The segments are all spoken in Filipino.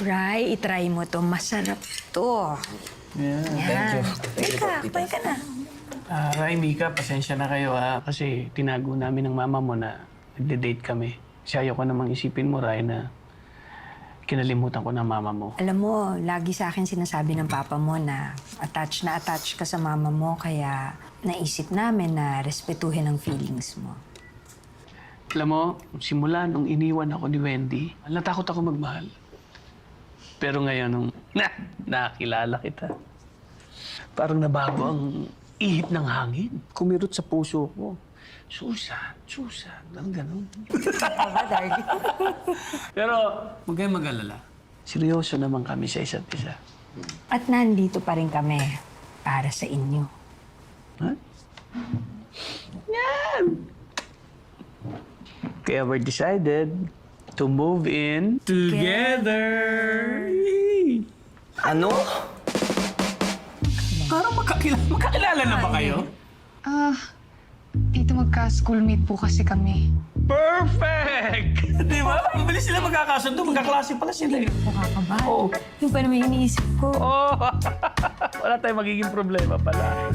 Ray, itry mo to. Masarap to. Yeah, thank you. Kumain ka na. Ray, Mika, pasensya na kayo ha. Kasi tinago namin ng mama mo na nagde-date kami. Kasi ayoko namang isipin mo, Ray, na kinalimutan ko ng mama mo. Alam mo, lagi sa akin sinasabi ng papa mo na attached ka sa mama mo, kaya naisip namin na respetuhin ang feelings mo. Alam mo, simula nung iniwan ako ni Wendy, natakot ako magmahal. Pero ngayon, nung nakilala kita, parang nabago ang ihip ng hangin. Kumirot sa puso ko. Susan, ang ganun. Pero huwag kayong mag-alala. Seryoso naman kami sa isa't isa. At nandito pa rin kami para sa inyo. Ha? Yan! Kaya we're decided to move in together. Ano? Parang magkakilala na ba kayo? Dito magka-schoolmate po kasi kami. Perfect! Di ba? Mabilis sila magkakasundo. Magkaklase pala sila eh. Nakakaba. Oo. Yung pa naman iniisip ko. Oh, wala tayong magiging problema pala.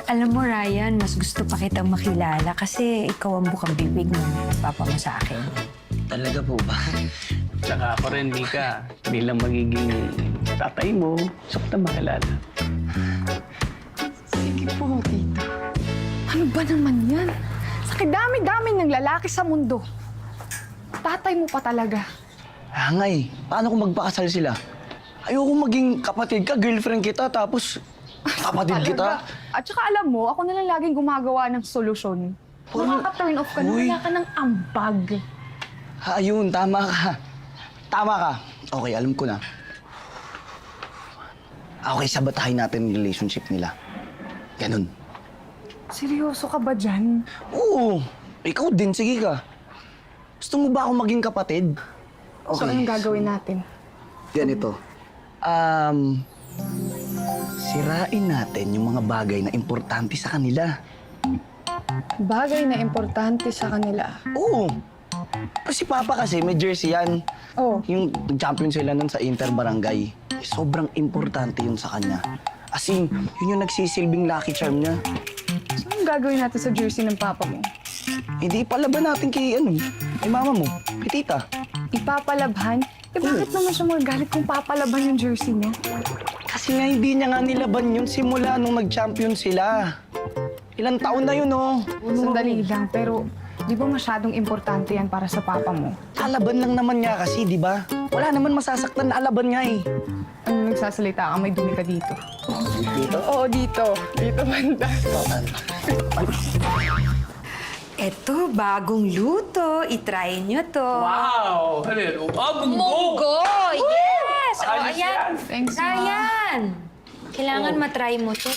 Alam mo, Ryan, mas gusto pa kitang makilala kasi ikaw ang bukang bibig ng papa mo sa akin. Talaga po ba? Tsaka ako rin, Mika, bilang magiging tatay mo, gusto ko na makilala. Sige po, tita. Ano ba naman yan? Sa dami-dami ng lalaki sa mundo. Tatay mo pa talaga. Hangay, paano kung magpakasal sila? Ayoko maging kapatid ka, girlfriend kita, tapos kapatid kita. At saka alam mo, ako na lang laging gumagawa ng solusyon. Makaka-turn off ka na, Uy. wala ka ng ambag. Ayun, tama ka. Tama ka. Okay, alam ko na. Okay, sabatahin natin yung relationship nila. Ganun. Seryoso ka ba dyan? Oo, ikaw din, sige ka. Gusto mo ba ako maging kapatid? So, anong gagawin natin? Ganito. Sirain natin yung mga bagay na importante sa kanila. Bagay na importante sa kanila. Oo. Si Papa kasi, may jersey yan. Oh. Yung champion sila nun sa Inter-Barangay. Sobrang importante yun sa kanya. As in, yun yung nagsisilbing lucky charm niya. So, anong gagawin natin sa jersey ng papa mo? Hindi palaban natin kay mama mo, kay tita. Ipapalabhan? Eh, bakit naman siya magagalit kung papalaban yung jersey niya? Kasi nga hindi niya nga nilaban yun simula nung nag-champion sila. Ilang taon na yun, oh. Sandali lang, pero di ba masyadong importante yan para sa papa mo? Alaban lang naman niya kasi, di ba? Wala naman masasaktan na alaban nga eh. Ano nagsasalita ka, may dumi ka dito. Dito? Oo, dito. Dito banda. Eto, bagong luto. I-try nyo to. Wow! Ano yan? Munggo! Yes! O, Ayos yan. ayan. Thanks, Ma. Ryan! Kailangan matry mo to.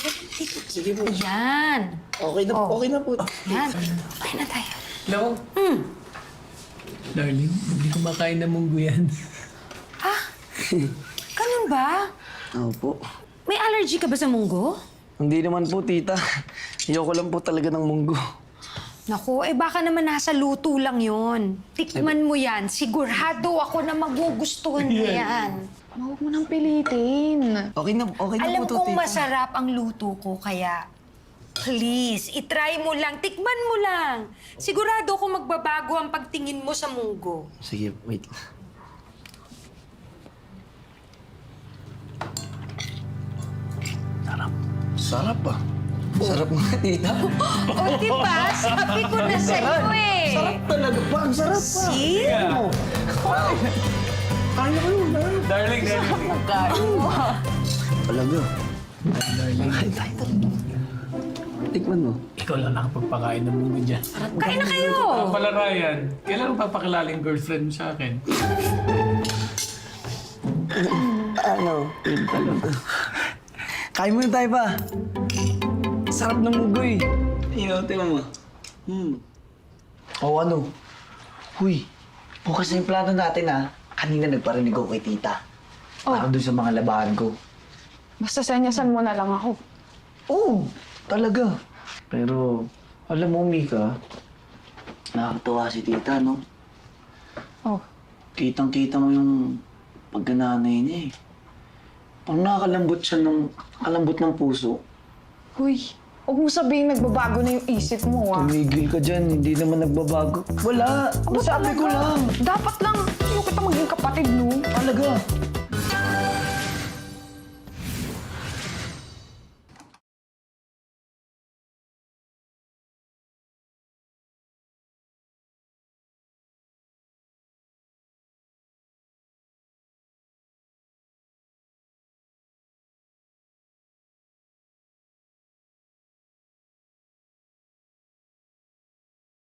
Sige po. Yan. Okay na, okay na po. Yan. Okay na tayo. Hello? Darling, hindi ko makain ng munggo yan. Ganun ba? Opo. May allergy ka ba sa munggo? Hindi naman po, tita. Ayoko lang po talaga ng munggo. Naku, baka naman nasa luto lang yon. Tikman mo yan. Sigurado ako na magugustuhan mo yan. Huwag mo nang pilitin. Okay na Alam po to, kong tita. masarap ang luto ko, kaya please, itry mo lang. Tikman mo lang. Sigurado ako magbabago ang pagtingin mo sa munggo. Sige, wait. Sarap. Sarap ah. Sarap nga, tita. O, diba? Sabi ko na sa'yo eh. Sarap talaga pa. Ang sarap pa. See? Kaya ko yun, ah. Darling. Talaga. Darling. Ay, tayo talaga. Tikman mo. Ikaw lang nakapagpakain ng munggo dyan. Kain na kayo. Pala, Ryan. Kailan mo papakilala yung girlfriend mo sa akin? Ano? Yun talaga. Kain muna tayo pa. Sarap ng mugoy. Iyo, tingnan mo. O ano? Huy, bukas na yung plano natin ha. Kanina nagparinig ako kay tita. Para doon sa mga labahan ko. Basta senyasan mo na lang ako. Oo, talaga. Pero, alam mo, Mika, nakakatawa si tita, no? Oh, Kitang-kita mo yung pagkananay niya eh. Parang nakakalambot siya kalambot ng puso. Uy, huwag mo sabihin nagbabago na yung isip mo, ah. Tumigil ka dyan, hindi naman nagbabago. Wala, Aba, nasabi ko talaga? lang. Dapat lang, ayaw kita maging kapatid, no? Talaga.